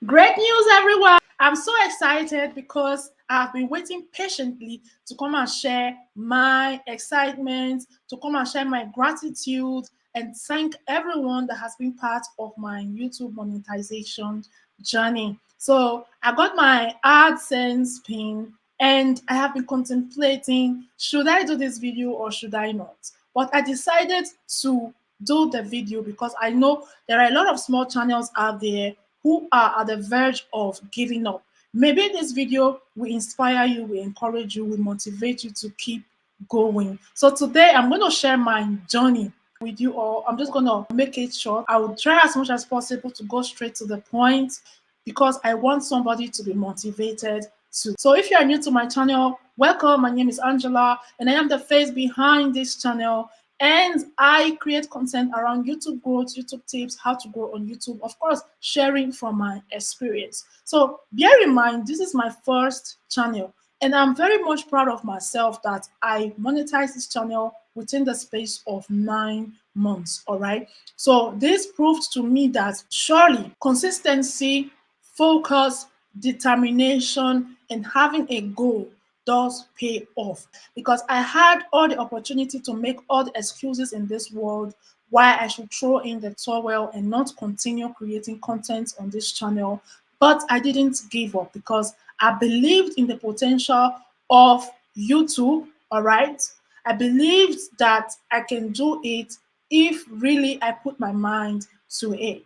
Great news, everyone! I'm so excited because I've been waiting patiently to come and share my excitement, to come and share my gratitude, and thank everyone that has been part of my YouTube monetization journey. So I got my AdSense pin and I have been contemplating, should I do this video or should I not? But I decided to do the video because I know there are a lot of small channels out there who are at the verge of giving up. Maybe this video will inspire you, will encourage you, will motivate you to keep going. So today I'm going to share my journey with you all. I'm just going to make it short. I will try as much as possible to go straight to the point because I want somebody to be motivated too. So if you are new to my channel, welcome. My name is Angela and I am the face behind this channel. And I create content around YouTube growth, YouTube tips, how to grow on YouTube, of course, sharing from my experience. So bear in mind, this is my first channel, and I'm very much proud of myself that I monetized this channel within the space of 9 months. All right. So this proved to me that surely consistency, focus, determination, and having a goal does pay off, because I had all the opportunity to make all the excuses in this world why I should throw in the towel and not continue creating content on this channel. But I didn't give up because I believed in the potential of YouTube. All right. I believed that I can do it if really I put my mind to it.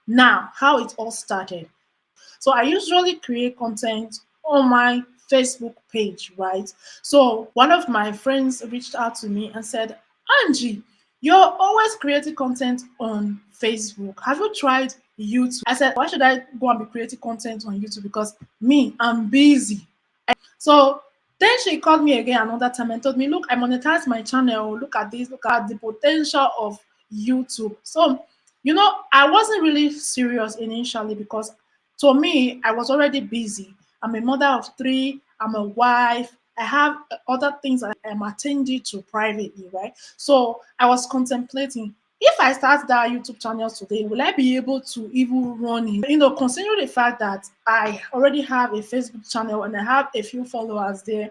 Now, how it all started. So I usually create content on my Facebook page, right? So one of my friends reached out to me and said, Angie, you're always creating content on Facebook. Have you tried YouTube? I said, why should I go and be creating content on YouTube? Because me, I'm busy. So then she called me again another time and told me, look, I monetized my channel. Look at this, look at the potential of YouTube. So, I wasn't really serious initially because to me, I was already busy. I'm a mother of 3, I'm a wife, I have other things that I'm attending to privately, right? So I was contemplating, if I start that YouTube channel today, will I be able to even run it? Considering the fact that I already have a Facebook channel and I have a few followers there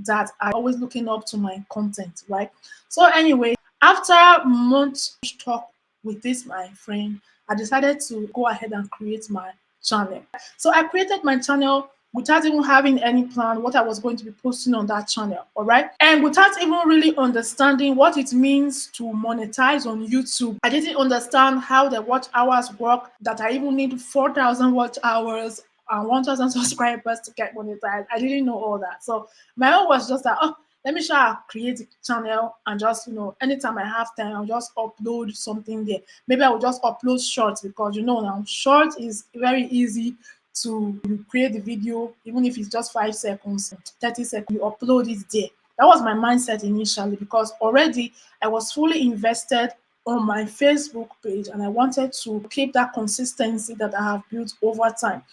that are always looking up to my content, right? So anyway, after months talk with this my friend, I decided to go ahead and create my channel. So I created my channel without even having any plan what I was going to be posting on that channel, all right? And without even really understanding what it means to monetize on YouTube. I didn't understand how the watch hours work, that I even need 4,000 watch hours and 1,000 subscribers to get monetized. I didn't know all that. So my own was just that, let me create a channel and just, anytime I have time, I'll just upload something there. Maybe I will just upload shorts because, now short is very easy to create the video, even if it's just 5 seconds, 30 seconds, you upload it there. That was my mindset initially because already I was fully invested on my Facebook page and I wanted to keep that consistency that I have built over time.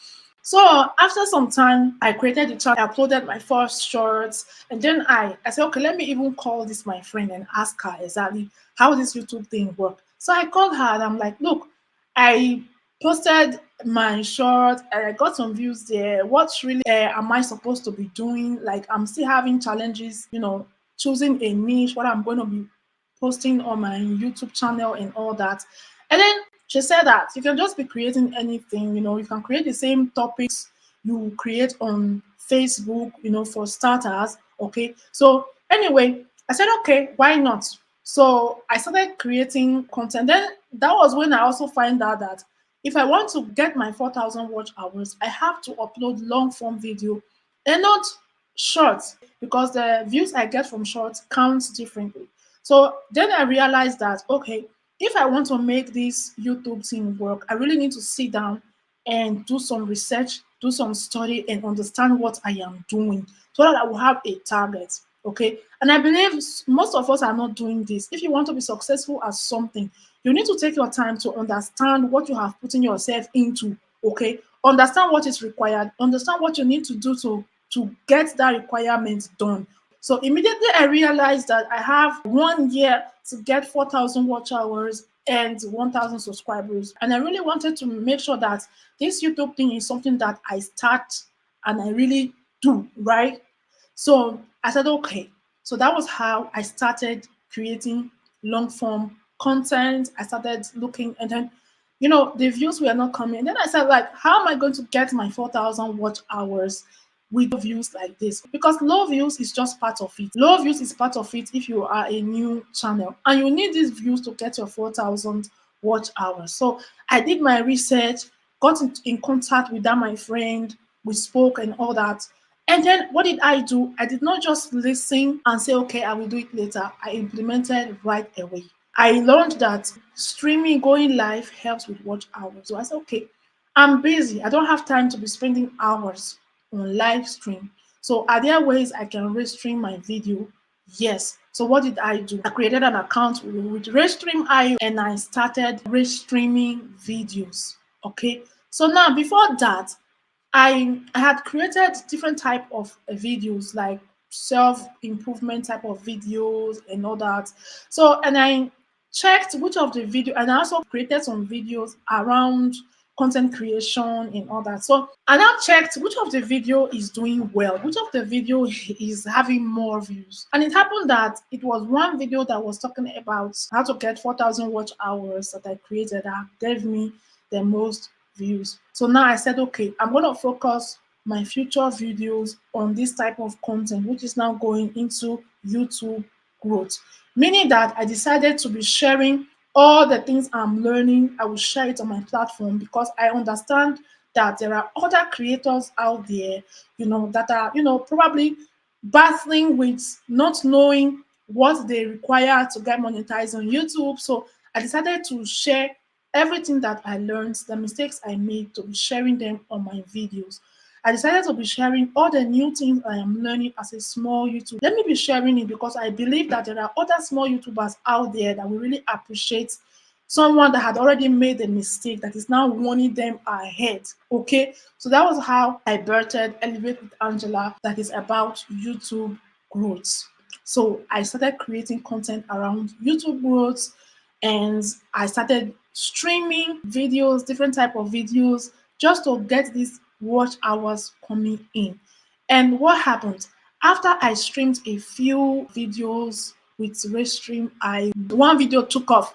So after some time, I created the channel, I uploaded my first shorts, and then I said, okay, let me even call this my friend and ask her exactly how this YouTube thing works. So I called her and I'm like, look, I posted my short and I got some views there. What really am I supposed to be doing? Like, I'm still having challenges, choosing a niche, what I'm going to be posting on my YouTube channel and all that. And then she said that you can just be creating anything, you can create the same topics you create on Facebook, for starters. Okay. So anyway, I said, okay, why not? So I started creating content. Then that was when I also find out that if I want to get my 4,000 watch hours, I have to upload long form video and not shorts because the views I get from shorts counts differently. So then I realized that, okay, if I want to make this YouTube thing work, I really need to sit down and do some research, do some study, and understand what I am doing so that I will have a target. Okay. And I believe most of us are not doing this. If you want to be successful at something, you need to take your time to understand what you have put in yourself into. Okay. Understand what is required, understand what you need to do to get that requirement done. So immediately I realized that I have 1 year to get 4,000 watch hours and 1,000 subscribers. And I really wanted to make sure that this YouTube thing is something that I start and I really do, right? So I said, okay. So that was how I started creating long form content. I started looking, and then, the views were not coming. And then I said, like, how am I going to get my 4,000 watch hours with views like this? Because low views is just part of it. Low views is part of it if you are a new channel, and you need these views to get your 4,000 watch hours. So I did my research, got in contact with that my friend, we spoke and all that. And then what did I do? I did not just listen and say, okay, I will do it later. I implemented right away. I learned that streaming, going live, helps with watch hours. So I said, okay, I'm busy. I don't have time to be spending hours on live stream. So are there ways I can restream my video? Yes. So what did I do? I created an account with Restream and I started restreaming videos. Okay. So now before that, I had created different type of videos, like self-improvement type of videos and all that. So, and I checked which of the video, and I also created some videos around content creation and all that. So I now checked which of the video is doing well, which of the video is having more views. And it happened that it was one video that was talking about how to get 4,000 watch hours that I created that gave me the most views. So now I said, okay, I'm going to focus my future videos on this type of content, which is now going into YouTube growth. Meaning that I decided to be sharing all the things I'm learning. I will share it on my platform because I understand that there are other creators out there, that are, probably battling with not knowing what they require to get monetized on YouTube. So I decided to share everything that I learned, the mistakes I made, to be sharing them on my videos. I decided to be sharing all the new things I am learning as a small YouTuber. Let me be sharing it because I believe that there are other small YouTubers out there that will really appreciate someone that had already made a mistake that is now warning them ahead. Okay, so that was how I birthed Elevate with Angela, that is about YouTube growth. So I started creating content around YouTube growth, and I started streaming videos, different type of videos, just to get these watch hours coming in. And what happened after I streamed a few videos with Restream, one video took off,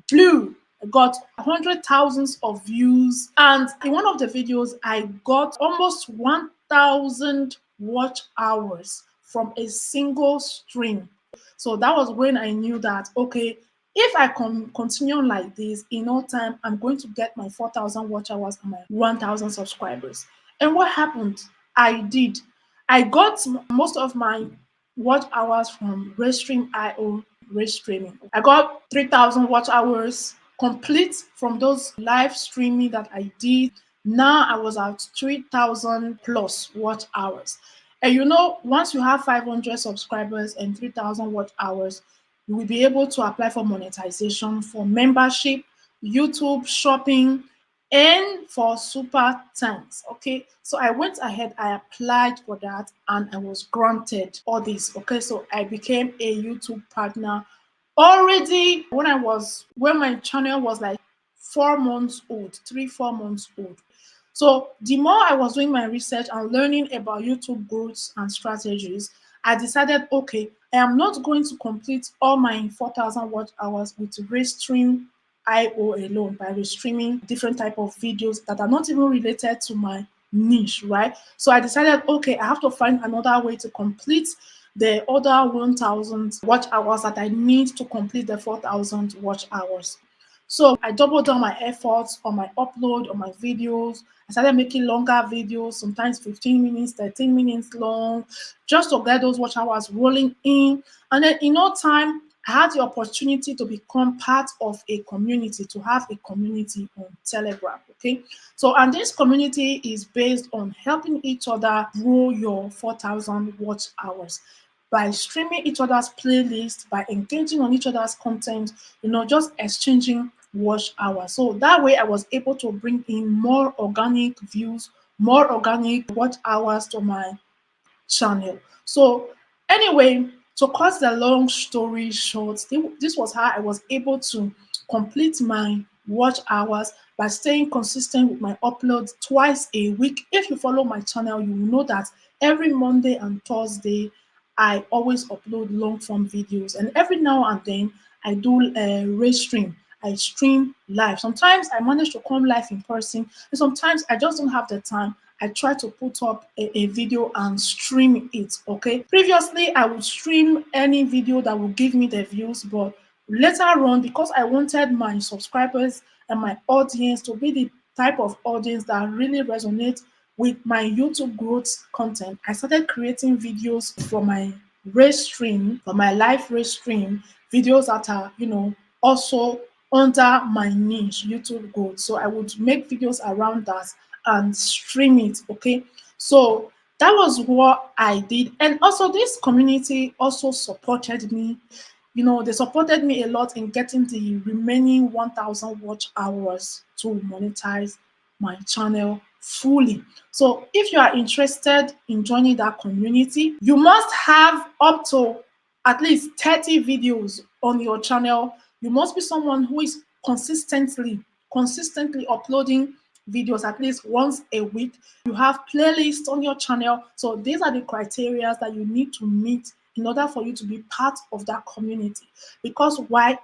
blew. I got hundred thousands of views, and in one of the videos, I got almost 1,000 watch hours from a single stream. So that was when I knew that, okay, if I continue like this, in no time, I'm going to get my 4,000 watch hours and my 1,000 subscribers. And what happened? I did. I got most of my watch hours from Restream.io, Restreaming. I got 3,000 watch hours complete from those live streaming that I did. Now I was at 3,000 plus watch hours. And once you have 500 subscribers and 3,000 watch hours, you will be able to apply for monetization, for membership, YouTube shopping, and for super thanks. Okay, so I went ahead, I applied for that, and I was granted all this. Okay, so I became a YouTube partner already when my channel was like 4 months old, 3 4 months old. So the more I was doing my research and learning about YouTube growth and strategies, I decided, okay, I am not going to complete all my 4,000 watch hours with Restream IO alone by restreaming different type of videos that are not even related to my niche, right? So I decided, okay, I have to find another way to complete the other 1,000 watch hours that I need to complete the 4,000 watch hours. So I doubled down my efforts on my upload, on my videos. I started making longer videos, sometimes 15 minutes, 13 minutes long, just to get those watch hours rolling in. And then in no time, I had the opportunity to become part of a community, to have a community on Telegram. Okay. So, and this community is based on helping each other grow your 4,000 watch hours by streaming each other's playlists, by engaging on each other's content, just exchanging watch hours. So that way I was able to bring in more organic views, more organic watch hours to my channel. So anyway, to cut the long story short, this was how I was able to complete my watch hours by staying consistent with my uploads twice a week. If you follow my channel, you will know that every Monday and Thursday I always upload long form videos, and every now and then I do a Restream. I stream live. Sometimes I manage to come live in person, and sometimes I just don't have the time. I try to put up a video and stream it. Okay. Previously, I would stream any video that would give me the views, but later on, because I wanted my subscribers and my audience to be the type of audience that really resonates with my YouTube growth content, I started creating videos for my race stream, for my live race stream, videos that are, also under my niche, YouTube growth. So I would make videos around that and stream it. Okay. So that was what I did. And also, this community also supported me. They supported me a lot in getting the remaining 1,000 watch hours to monetize my channel fully. So if you are interested in joining that community, you must have up to at least 30 videos on your channel. You must be someone who is consistently uploading videos at least once a week. You have playlists on your channel. So these are the criteria that you need to meet in order for you to be part of that community. Because why?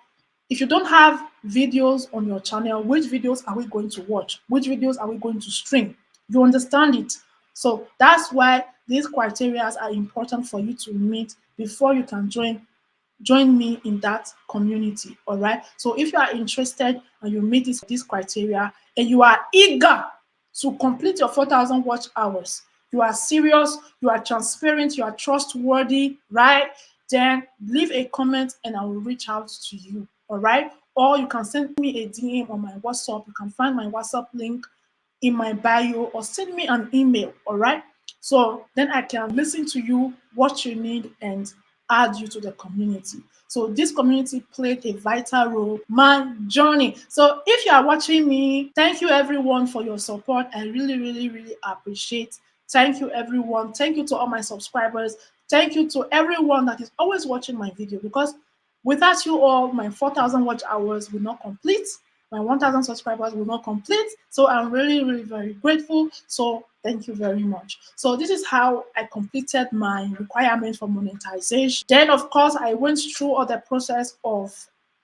If you don't have videos on your channel, which videos are we going to watch? Which videos are we going to stream? You understand it? So that's why these criteria are important for you to meet before you can join me in that community. All right. So if you are interested and you meet this criteria and you are eager to complete your 4,000 watch hours, you are serious, you are transparent, you are trustworthy, right? Then leave a comment and I will reach out to you. All right. Or you can send me a DM on my WhatsApp. You can find my WhatsApp link in my bio, or send me an email. All right. So then I can listen to you, what you need, and add you to the community. So this community played a vital role in my journey. So if you are watching me, thank you everyone for your support. I really, really, really appreciate. Thank you everyone. Thank you to all my subscribers. Thank you to everyone that is always watching my video, because without you all, my 4,000 watch hours will not complete. My 1,000 subscribers will not complete. So I'm really, really very grateful. So thank you very much. So this is how I completed my requirement for monetization. Then, of course, I went through all the process of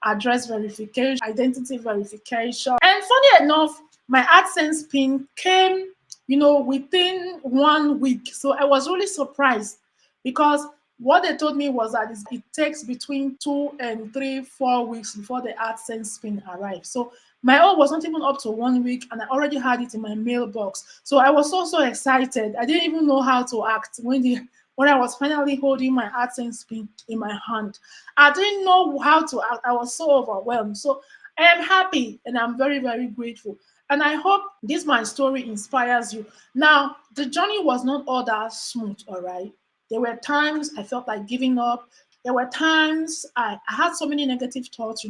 address verification, identity verification. And funny enough, my AdSense pin came, within 1 week. So I was really surprised, because what they told me was that it takes between 2 and 3, 4 weeks before the AdSense pin arrives. So my own was not even up to 1 week, and I already had it in my mailbox. So I was so excited. I didn't even know how to act when I was finally holding my AdSense pin in my hand. I didn't know how to act. I was so overwhelmed. So I am happy and I'm very, very grateful. And I hope this my story inspires you. Now, the journey was not all that smooth, all right? There were times I felt like giving up. There were times I had so many negative thoughts,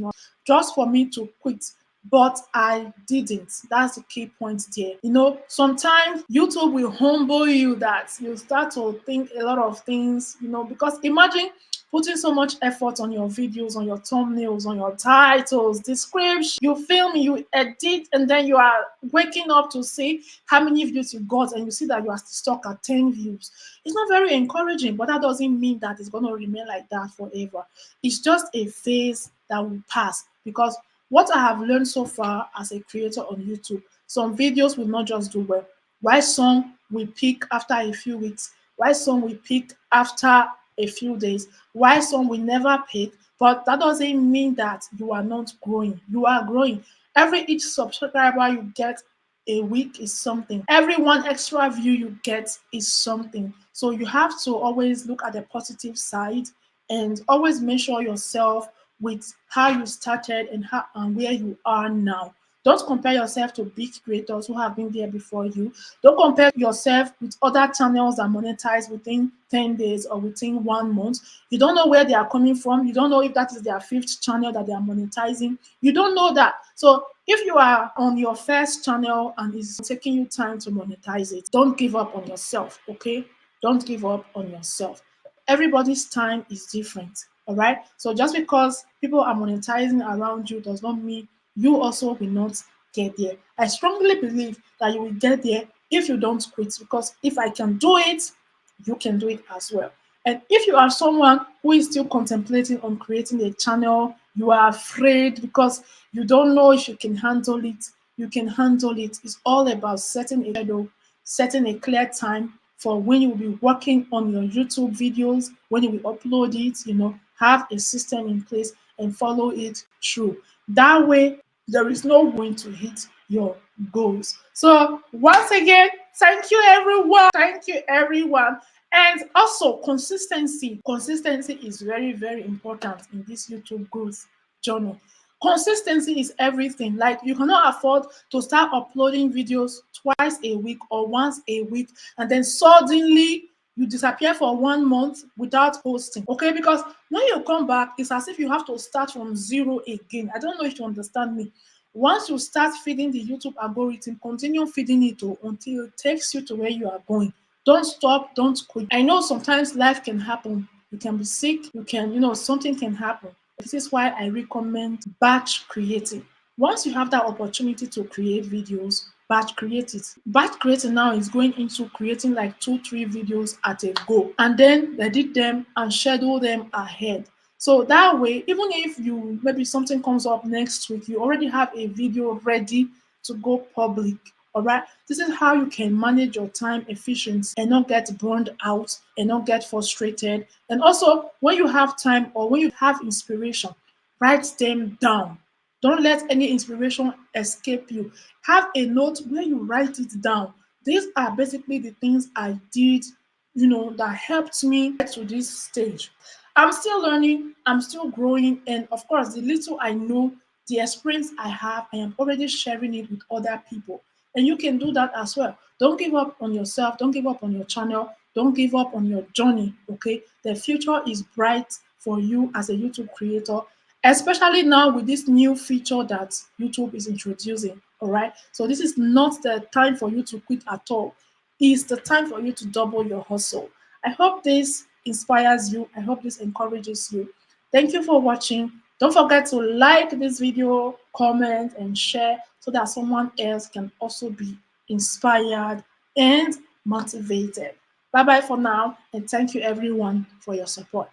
just for me to quit. But I didn't. That's the key point there. Sometimes YouTube will humble you, that you start to think a lot of things, because imagine putting so much effort on your videos, on your thumbnails, on your titles, description, you film, you edit, and then you are waking up to see how many views you got, and you see that you are stuck at 10 views. It's not very encouraging, but that doesn't mean that it's going to remain like that forever. It's just a phase that will pass, because what I have learned so far as a creator on YouTube, some videos will not just do well. Why some will peak after a few weeks, why some will peak after a few days, why some will never peak, but that doesn't mean that you are not growing. You are growing. Each subscriber you get a week is something. Every one extra view you get is something. So you have to always look at the positive side and always measure yourself with how you started and where you are now. Don't compare yourself to big creators who have been there before you. Don't compare yourself with other channels that monetize within 10 days or within 1 month. You don't know where they are coming from. You don't know if that is their 5th channel that they are monetizing. You don't know that. So if you are on your first channel and it's taking you time to monetize it, don't give up on yourself, okay? Don't give up on yourself. Everybody's time is different. All right. So just because people are monetizing around you does not mean you also will not get there. I strongly believe that you will get there if you don't quit, because if I can do it, you can do it as well. And if you are someone who is still contemplating on creating a channel, you are afraid because you don't know if you can handle it, you can handle it. It's all about setting a schedule, setting a clear time for when you will be working on your YouTube videos, when you will upload it, have a system in place and follow it through. That way, there is no going to hit your goals. So once again, thank you everyone. Thank you everyone. And also consistency. Consistency is very, very important in this YouTube growth journey. Consistency is everything. Like you cannot afford to start uploading videos twice a week or once a week and then suddenly you disappear for 1 month without posting. Okay, because when you come back, it's as if you have to start from zero again. I don't know if you understand me. Once you start feeding the YouTube algorithm, continue feeding it until it takes you to where you are going. Don't stop, don't quit. I know sometimes life can happen. You can be sick, something can happen. This is why I recommend batch creating. Once you have that opportunity to create videos, batch create it. Batch creating now is going into creating like 2, 3 videos at a go and then edit them and schedule them ahead. So that way, even if you maybe something comes up next week, you already have a video ready to go public. All right. This is how you can manage your time efficiency and not get burned out and not get frustrated. And also, when you have time or when you have inspiration, write them down. Don't let any inspiration escape you. Have a note where you write it down. These are basically the things I did, that helped me get to this stage. I'm still learning, I'm still growing, and of course, the little I know, the experience I have, I am already sharing it with other people. And you can do that as well. Don't give up on yourself, don't give up on your channel, don't give up on your journey, okay? The future is bright for you as a YouTube creator, especially now with this new feature that YouTube is introducing, all right? So this is not the time for you to quit at all. It's the time for you to double your hustle. I hope this inspires you. I hope this encourages you. Thank you for watching. Don't forget to like this video, comment, and share so that someone else can also be inspired and motivated. Bye bye for now, and thank you everyone for your support.